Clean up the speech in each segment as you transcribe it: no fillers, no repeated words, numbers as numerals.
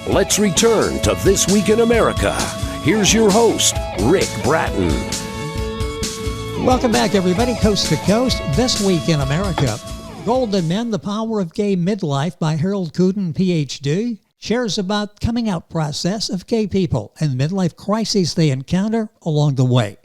Let's return to This Week in America. Here's your host, Rick Bratton. Welcome back, everybody, coast to coast. This Week in America. Golden Men, The Power of Gay Midlife by Harold Kooden, Ph.D., shares about coming out process of gay people and midlife crises they encounter along the way.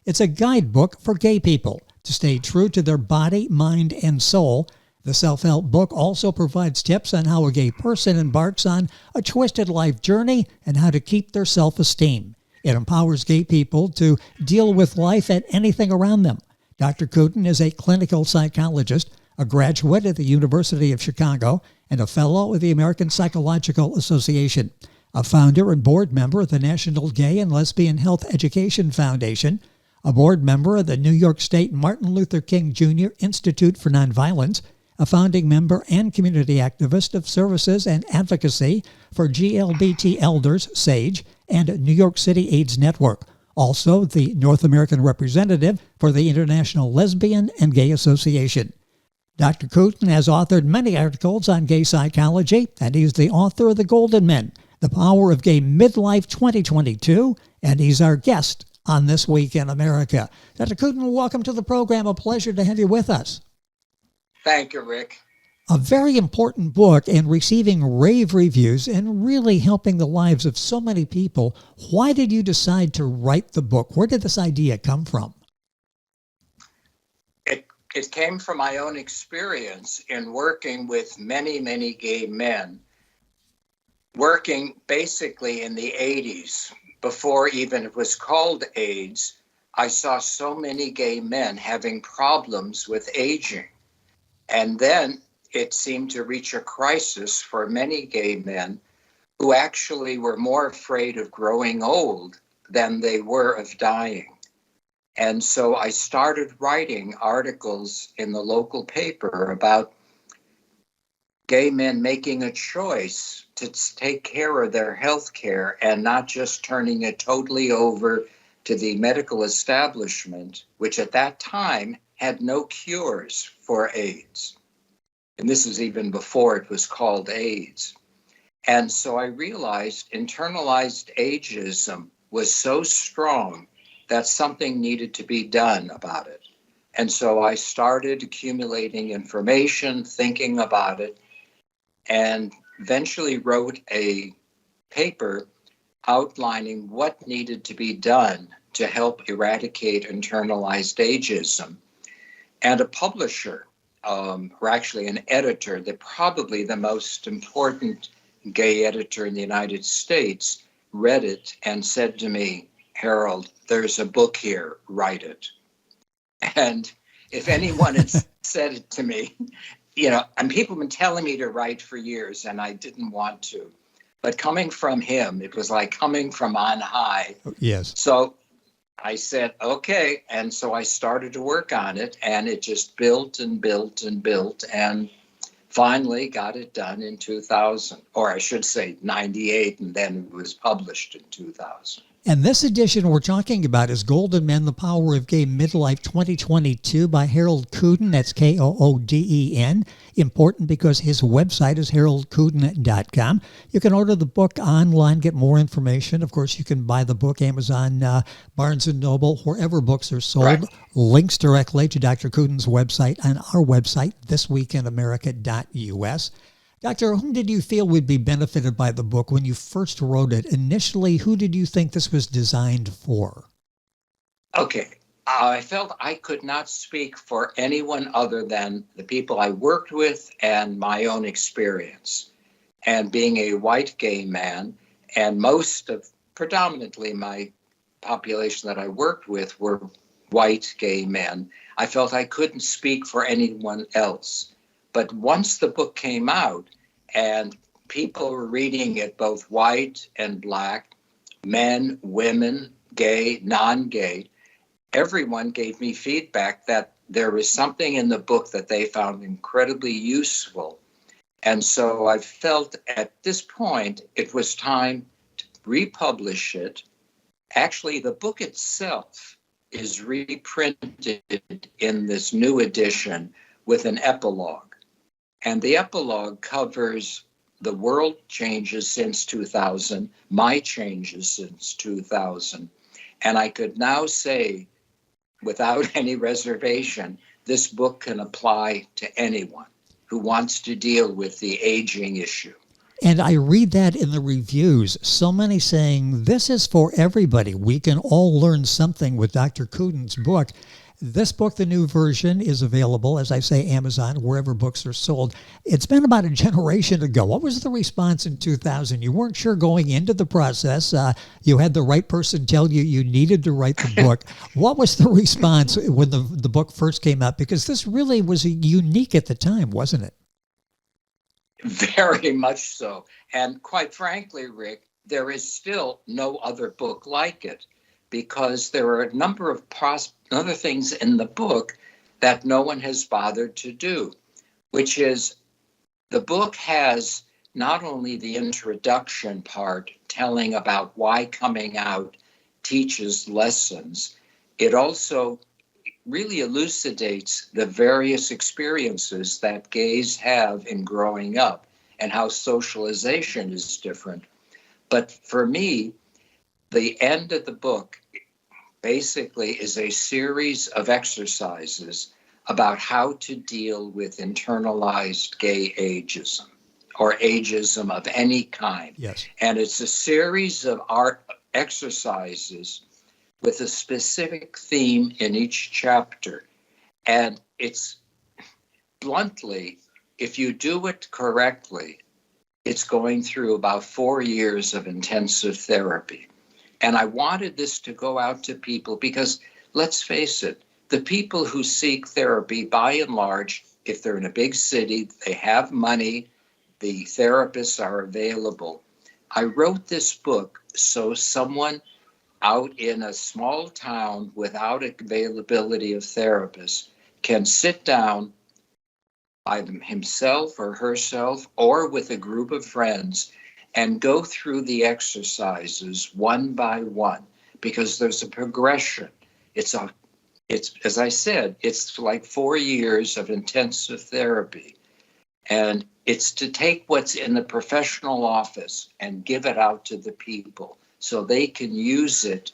It's a guidebook for gay people to stay true to their body, mind, and soul. The self-help book also provides tips on how a gay person embarks on a twisted life journey and how to keep their self-esteem. It empowers gay people to deal with life and anything around them. Dr. Kooden is a clinical psychologist, a graduate at the University of Chicago, and a fellow of the American Psychological Association, a founder and board member of the National Gay and Lesbian Health Education Foundation, a board member of the New York State Martin Luther King Jr. Institute for Nonviolence, a founding member and community activist of services and advocacy for GLBT Elders, SAGE, and New York City AIDS Network, also the North American representative for the International Lesbian and Gay Association. Dr. Kooden has authored many articles on gay psychology, and he's the author of The Golden Men, The Power of Gay Midlife 2022, and he's our guest on This Week in America. Dr. Kooden, welcome to the program. A pleasure to have you with us. Thank you, Rick. A very important book and receiving rave reviews and really helping the lives of so many people. Why did you decide to write the book? Where did this idea come from? It came from my own experience in working with many, many gay men, working basically in the 80s, before even it was called AIDS. I saw so many gay men having problems with aging. And then it seemed to reach a crisis for many gay men who actually were more afraid of growing old than they were of dying. And so I started writing articles in the local paper about gay men making a choice to take care of their health care and not just turning it totally over to the medical establishment, which at that time had no cures for AIDS. And this is even before it was called AIDS. And so I realized internalized ageism was so strong that something needed to be done about it. And so I started accumulating information, thinking about it, and eventually wrote a paper outlining what needed to be done to help eradicate internalized ageism. And a publisher, or actually an editor, probably the most important gay editor in the United States, read it and said to me, "Harold, there's a book here, write it." And if anyone had said it to me, and people have been telling me to write for years, and I didn't want to. But coming from him, it was like coming from on high. Yes. So I said, okay. And so I started to work on it, and it just built and built and built, and finally got it done in 2000, or I should say 98, and then it was published in 2000. And this edition we're talking about is Golden Men, The Power of Gay Midlife 2022 by Harold Kooden. That's Kooden. Important because his website is haroldkooden.com. You can order the book online, get more information. Of course, you can buy the book Amazon, Barnes & Noble, wherever books are sold. Right. Links directly to Dr. Kooden's website on our website, thisweekinamerica.us. Doctor, whom did you feel would be benefited by the book when you first wrote it? Initially, who did you think this was designed for? Okay. I felt I could not speak for anyone other than the people I worked with and my own experience. And being a white gay man, and predominantly my population that I worked with were white gay men, I felt I couldn't speak for anyone else. But once the book came out and people were reading it, both white and black, men, women, gay, non-gay, everyone gave me feedback that there was something in the book that they found incredibly useful. And so I felt at this point it was time to republish it. Actually, the book itself is reprinted in this new edition with an epilogue. And the epilogue covers the world changes since 2000, my changes since 2000. And I could now say, without any reservation, this book can apply to anyone who wants to deal with the aging issue. And I read that in the reviews. So many saying this is for everybody. We can all learn something with Dr. Kooden's book. This book, the new version, is available, as I say, Amazon, wherever books are sold. It's been about a generation ago. What was the response in 2000? You weren't sure going into the process. You had the right person tell you you needed to write the book. What was the response when the book first came out? Because this really was unique at the time, wasn't it? Very much so. And quite frankly, Rick, there is still no other book like it, because there are a number of other things in the book that no one has bothered to do, which is the book has not only the introduction part telling about why coming out teaches lessons, it also really elucidates the various experiences that gays have in growing up and how socialization is different. But for me, the end of the book basically is a series of exercises about how to deal with internalized gay ageism or ageism of any kind. Yes. And it's a series of art exercises with a specific theme in each chapter. And it's bluntly, if you do it correctly, it's going through about 4 years of intensive therapy. And I wanted this to go out to people because, let's face it, the people who seek therapy, by and large, if they're in a big city, they have money, the therapists are available. I wrote this book so someone out in a small town without availability of therapists can sit down by himself or herself or with a group of friends and go through the exercises one by one, because there's a progression. It's as I said, it's like 4 years of intensive therapy. And it's to take what's in the professional office and give it out to the people so they can use it,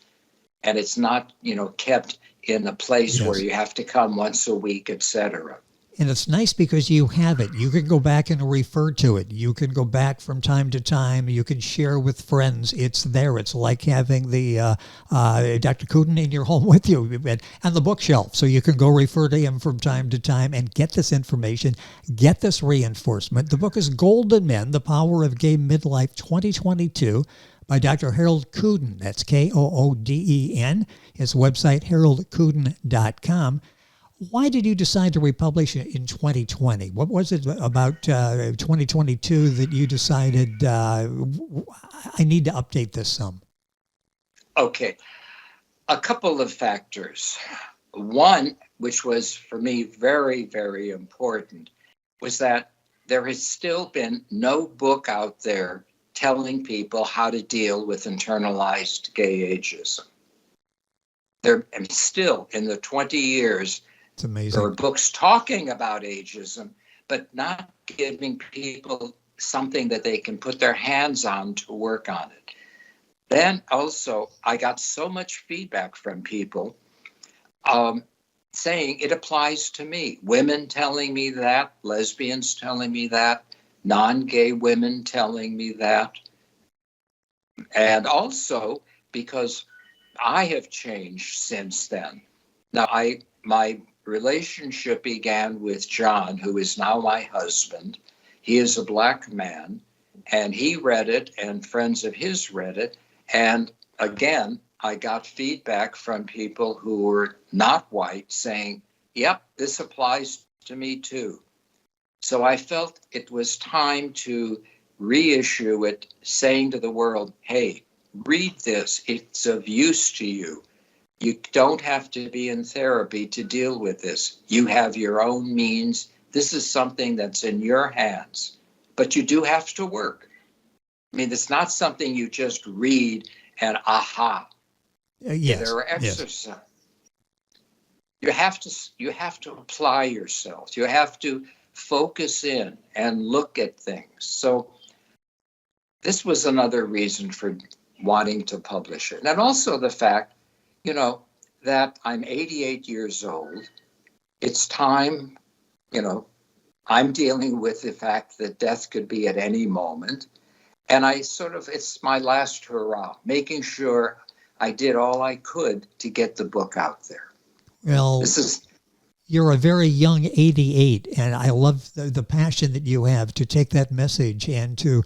and it's not, kept in a place where you have to come once a week, etc. And it's nice because you have it. You can go back and refer to it. You can go back from time to time. You can share with friends. It's there. It's like having the Dr. Kooden in your home with you and the bookshelf. So you can go refer to him from time to time and get this information, get this reinforcement. The book is Golden Men, The Power of Gay Midlife 2022 by Dr. Harold Kooden. That's Kooden. His website, haroldkooden.com. Why did you decide to republish it in 2020? What was it about 2022 that you decided, I need to update this some? Okay, a couple of factors. One, which was for me very, very important, was that there has still been no book out there telling people how to deal with internalized gay ageism. And still, in the 20 years, it's amazing. there are books talking about ageism, but not giving people something that they can put their hands on to work on it. Then also, I got so much feedback from people saying it applies to me. Women telling me that, lesbians telling me that, non-gay women telling me that. And also because I have changed since then. Now, my relationship began with John, who is now my husband. He is a Black man, and he read it, and friends of his read it. And again, I got feedback from people who were not white saying, yep, this applies to me too. So I felt it was time to reissue it, saying to the world, hey, read this. It's of use to you. You don't have to be in therapy to deal with this. You have your own means. This is something that's in your hands, but you do have to work. I mean, it's not something you just read and aha. Yes. There are exercises. Yes. You have to apply yourself. You have to focus in and look at things. So this was another reason for wanting to publish it. And also the fact, that I'm 88 years old. It's time, I'm dealing with the fact that death could be at any moment. And it's my last hurrah, making sure I did all I could to get the book out there. Well, you're a very young 88, and I love the passion that you have to take that message and to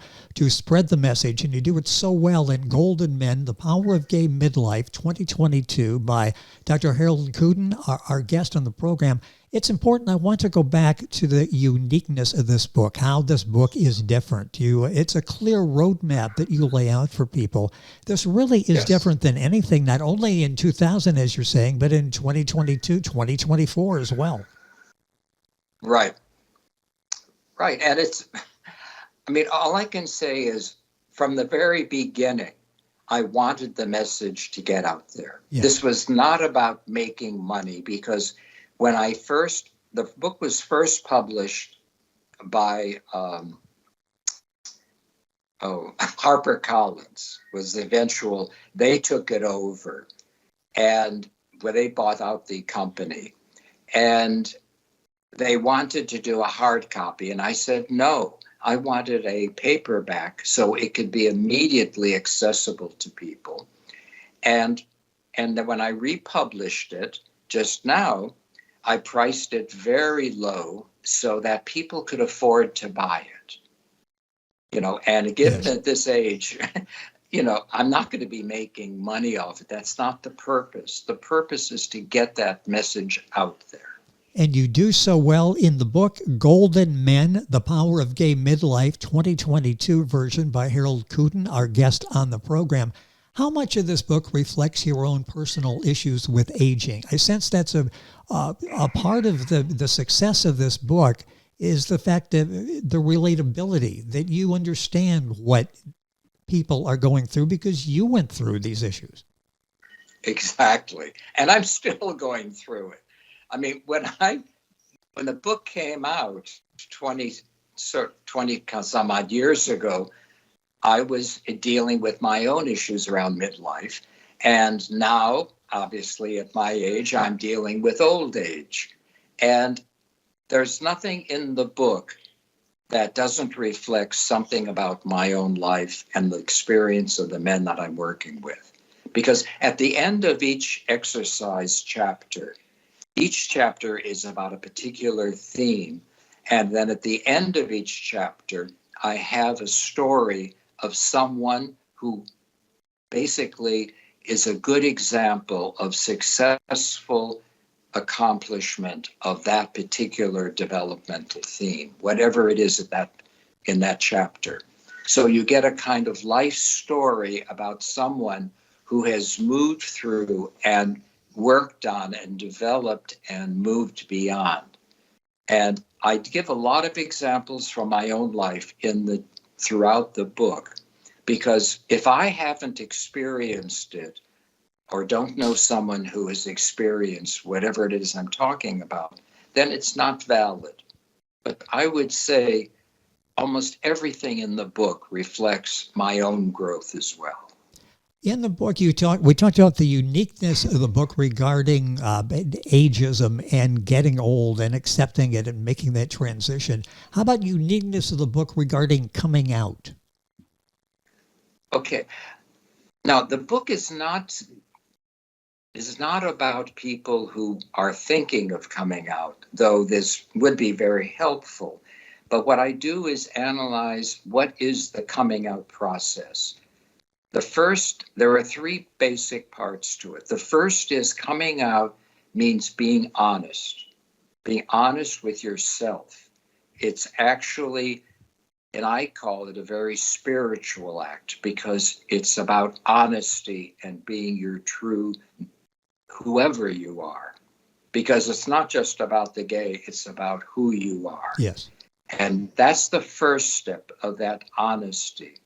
spread the message, and you do it so well in Golden Men, The Power of Gay Midlife 2022 by Dr. Harold Kooden, our guest on the program. It's important. I want to go back to the uniqueness of this book, how this book is different. It's a clear roadmap that you lay out for people. This really is different than anything, not only in 2000, as you're saying, but in 2022, 2024 as well. Right. And all I can say is from the very beginning, I wanted the message to get out there. Yes. This was not about making money, because when the book was first published by HarperCollins was the eventual, they took it over, and where they bought out the company, and they wanted to do a hard copy. And I said, no, I wanted a paperback so it could be immediately accessible to people. And then when I republished it just now, I priced it very low so that people could afford to buy it. And given at this age, I'm not going to be making money off it. That's not the purpose. The purpose is to get that message out there. And you do so well in the book, Golden Men, The Power of Gay Midlife 2022 version by Harold Kooden, our guest on the program. How much of this book reflects your own personal issues with aging? I sense that's a part of the success of this book is the fact that the relatability, that you understand what people are going through because you went through these issues. Exactly. And I'm still going through it. When the book came out 20 some odd years ago, I was dealing with my own issues around midlife. And now, obviously, at my age, I'm dealing with old age. And there's nothing in the book that doesn't reflect something about my own life and the experience of the men that I'm working with. Because at the end of each exercise chapter, each chapter is about a particular theme. And then at the end of each chapter, I have a story of someone who basically is a good example of successful accomplishment of that particular developmental theme, whatever it is in that chapter. So you get a kind of life story about someone who has moved through and worked on and developed and moved beyond. And I give a lot of examples from my own life throughout the book, because if I haven't experienced it or don't know someone who has experienced whatever it is I'm talking about, then it's not valid. But I would say almost everything in the book reflects my own growth as well. In the book, we talked about the uniqueness of the book regarding ageism and getting old and accepting it and making that transition. How about uniqueness of the book regarding coming out? Okay. Now, the book is not about people who are thinking of coming out, though this would be very helpful. But what I do is analyze what is the coming out process. There are three basic parts to it. The first is coming out means being honest with yourself. It's actually, and I call it a very spiritual act, because it's about honesty and being your true, whoever you are. Because it's not just about the gay, it's about who you are. Yes. And that's the first step of that honesty.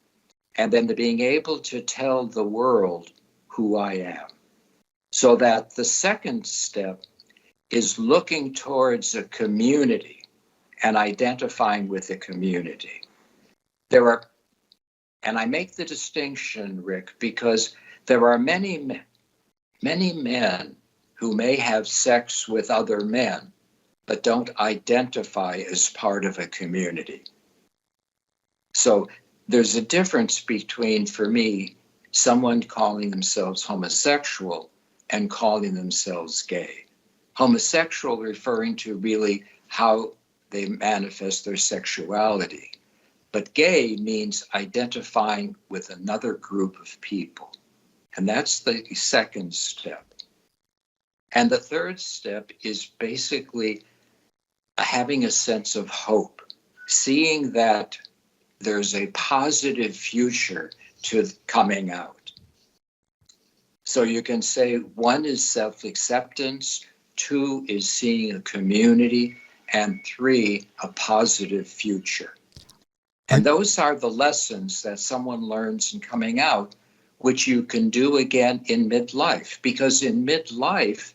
And then being able to tell the world who I am. So that the second step is looking towards a community and identifying with the community. There are And I make the distinction, Rick, because there are many men who may have sex with other men, but don't identify as part of a community. So there's a difference between, for me, someone calling themselves homosexual and calling themselves gay. Homosexual referring to really how they manifest their sexuality. But gay means identifying with another group of people. And that's the second step. And the third step is basically having a sense of hope, seeing that there's a positive future to coming out. So you can say 1 is self-acceptance, 2 is seeing a community, and 3, a positive future. And those are the lessons that someone learns in coming out, which you can do again in midlife. Because in midlife,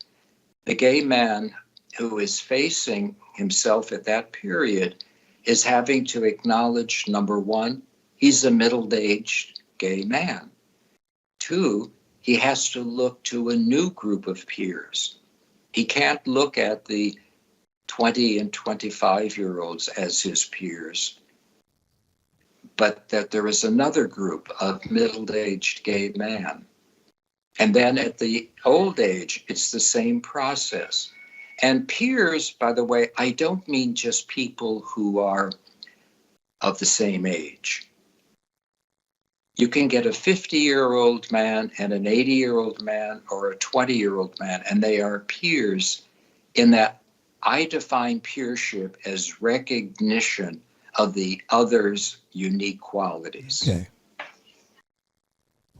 the gay man who is facing himself at that period is having to acknowledge, number 1, he's a middle-aged gay man. 2, he has to look to a new group of peers. He can't look at the 20 and 25-year-olds as his peers, but that there is another group of middle-aged gay men. And then at the old age, it's the same process. And peers, by the way, I don't mean just people who are of the same age. You can get a 50-year-old man and an 80-year-old man or a 20-year-old man, and they are peers in that I define peership as recognition of the other's unique qualities. Okay.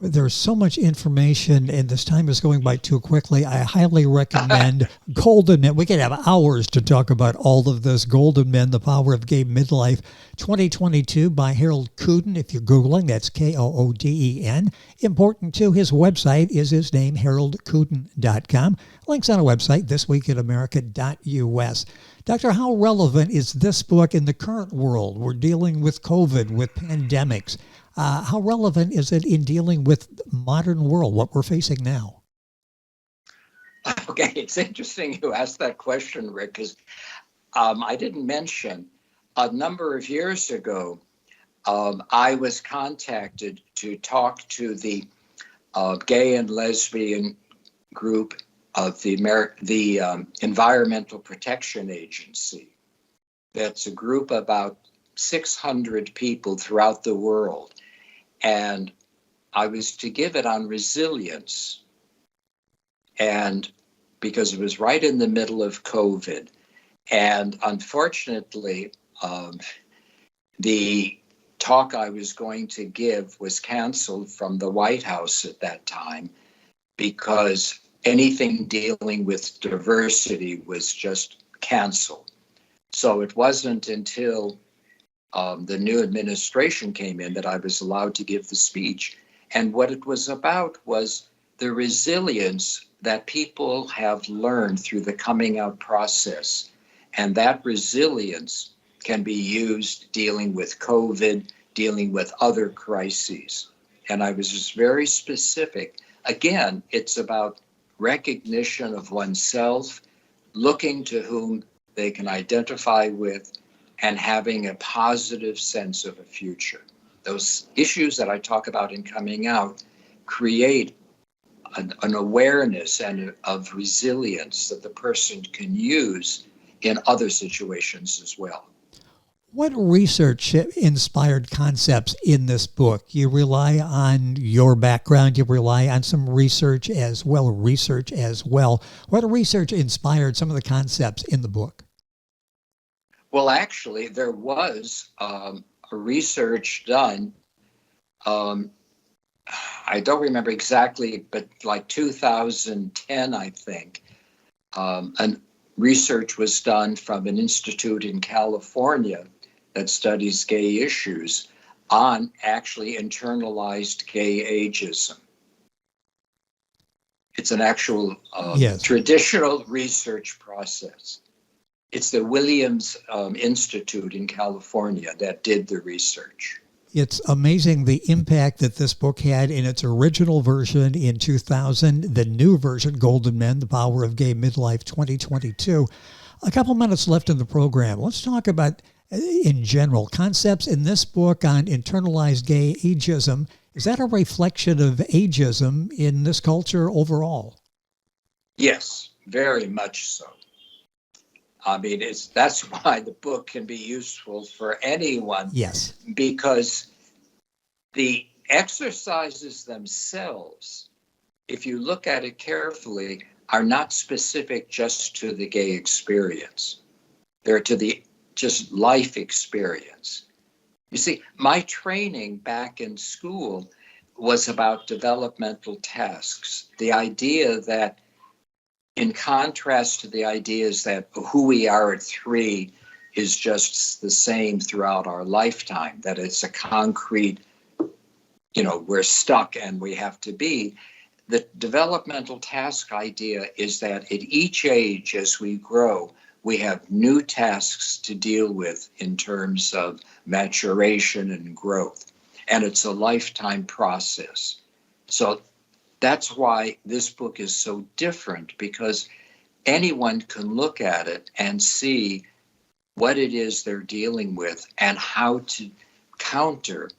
There's so much information, and this time is going by too quickly. I highly recommend Golden Men. We could have hours to talk about all of this. Golden Men, The Power of Gay Midlife, 2022 by Harold Kooden. If you're Googling, that's Kooden. Important too, his website is his name, haroldkooden.com. Links on our website, thisweekinamerica.us. Doctor, how relevant is this book in the current world? We're dealing with COVID, with pandemics. How relevant is it in dealing with the modern world, what we're facing now? Okay, it's interesting you asked that question, Rick, because I didn't mention a number of years ago, I was contacted to talk to the gay and lesbian group of the Environmental Protection Agency. That's a group of about 600 people throughout the world. And I was to give it on resilience. And because it was right in the middle of COVID. And unfortunately, the talk I was going to give was canceled from the White House at that time because anything dealing with diversity was just canceled. So it wasn't until the new administration came in that I was allowed to give the speech. And what it was about was the resilience that people have learned through the coming out process. And that resilience can be used dealing with COVID, dealing with other crises. And I was just very specific. Again, it's about recognition of oneself, looking to whom they can identify with, and having a positive sense of a future. Those issues that I talk about in coming out create an awareness and of resilience that the person can use in other situations as well. What research inspired concepts in this book? You rely on your background, you rely on some research as well. What research inspired some of the concepts in the book? Well, actually, there was a research done. I don't remember exactly, but like 2010, I think, and research was done from an institute in California that studies gay issues on actually internalized gay ageism. It's an actual traditional research process. It's the Williams Institute in California that did the research. It's amazing the impact that this book had in its original version in 2000, the new version, Golden Men, The Power of Gay Midlife 2022. A couple minutes left in the program. Let's talk about, in general, concepts in this book on internalized gay ageism. Is that a reflection of ageism in this culture overall? Yes, very much so. I mean, that's why the book can be useful for anyone. Yes. Because the exercises themselves, if you look at it carefully, are not specific just to the gay experience. They're to the just life experience. You see, my training back in school was about developmental tasks. The idea that, in contrast to the ideas that who we are at 3 is just the same throughout our lifetime, that it's a concrete, we're stuck and we have to be. The developmental task idea is that at each age as we grow, we have new tasks to deal with in terms of maturation and growth. And it's a lifetime process. So that's why this book is so different, because anyone can look at it and see what it is they're dealing with and how to counter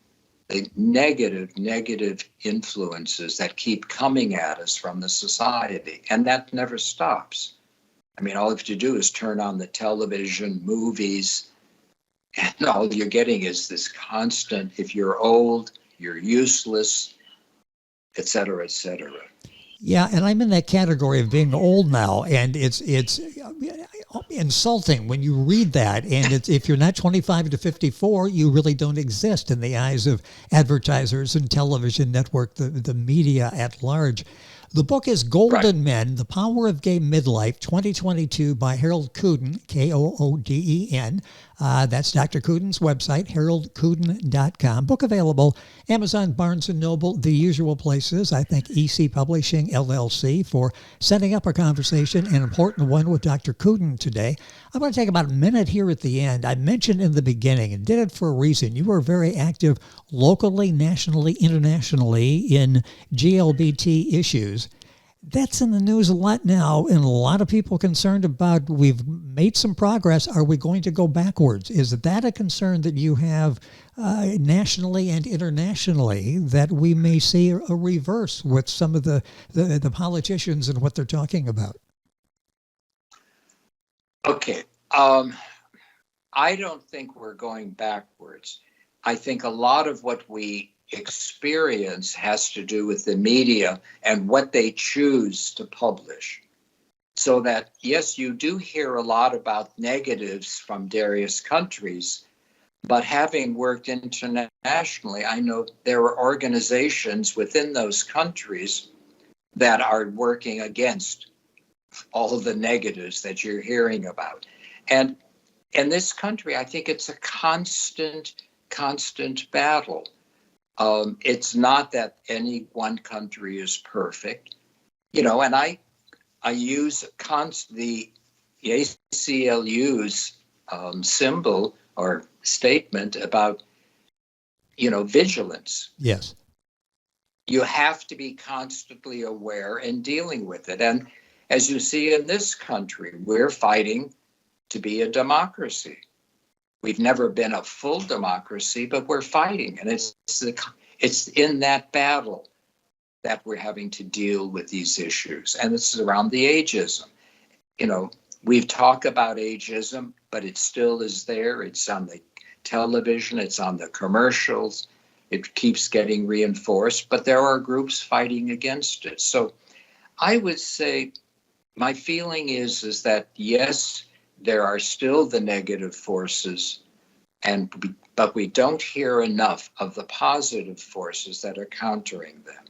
the negative influences that keep coming at us from the society. And that never stops. I mean, all you have to do is turn on the television, movies, and all you're getting is this constant, if you're old, you're useless, et cetera, et cetera. Yeah, and I'm in that category of being old now, and it's insulting when you read that. And if you're not 25 to 54, you really don't exist in the eyes of advertisers and television network, the media at large. The book is Golden Men, The Power of Gay Midlife, 2022 by Harold Kooden, Kooden. That's Dr. Kooden's website, haroldkooden.com. Book available, Amazon, Barnes & Noble, the usual places. I thank EC Publishing, LLC, for setting up a conversation, an important one with Dr. Kooden today. I'm going to take about a minute here at the end. I mentioned in the beginning, and did it for a reason, you were very active locally, nationally, internationally in GLBT issues. That's in the news a lot now, and a lot of people concerned about, we've made some progress. Are we going to go backwards? Is that a concern that you have nationally and internationally, that we may see a reverse with some of the politicians and what they're talking about? Okay. I don't think we're going backwards. I think a lot of what we experience has to do with the media and what they choose to publish. So that, yes, you do hear a lot about negatives from various countries, but having worked internationally, I know there are organizations within those countries that are working against all of the negatives that you're hearing about. And in this country, I think it's a constant battle. It's not that any one country is perfect, and I use the ACLU's symbol or statement about, vigilance. Yes. You have to be constantly aware and dealing with it. And as you see in this country, we're fighting to be a democracy. We've never been a full democracy, but we're fighting. And it's in that battle that we're having to deal with these issues. And this is around the ageism. We've talked about ageism, but it still is there. It's on the television. It's on the commercials. It keeps getting reinforced, but there are groups fighting against it. So I would say my feeling is that, yes, there are still the negative forces, but we don't hear enough of the positive forces that are countering them.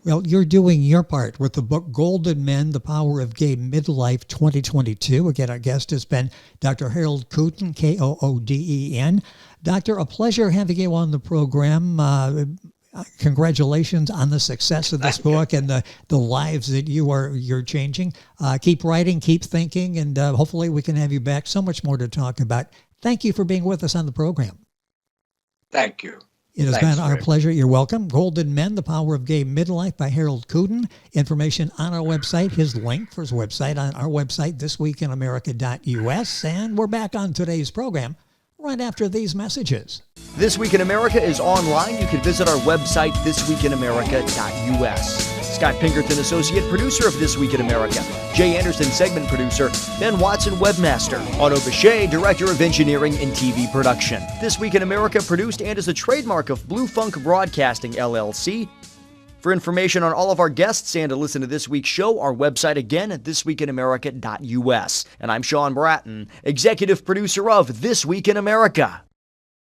Well, you're doing your part with the book Golden Men, The Power of Gay Midlife 2022. Again, our guest has been Dr. Harold Kooden, Kooden. Doctor, a pleasure having you on the program. Congratulations on the success of this book and the lives that you're changing. Keep writing, keep thinking, and hopefully we can have you back. So much more to talk about. Thank you for being with us on the program. Thank you. It has Thanks, been our Rick. pleasure. You're welcome. Golden Men, The Power of Gay Midlife by Harold Kooden. Information on our website, his link for his website on our website, thisweekinamerica.us. And we're back on today's program right after these messages. This Week in America is online. You can visit our website, thisweekinamerica.us. Scott Pinkerton, Associate Producer of This Week in America. Jay Anderson, Segment Producer. Ben Watson, Webmaster. Otto Bechet, Director of Engineering and TV Production. This Week in America produced and is a trademark of Blue Funk Broadcasting, LLC. For information on all of our guests and to listen to this week's show, our website again at thisweekinamerica.us. And I'm Sean Bratton, Executive Producer of This Week in America.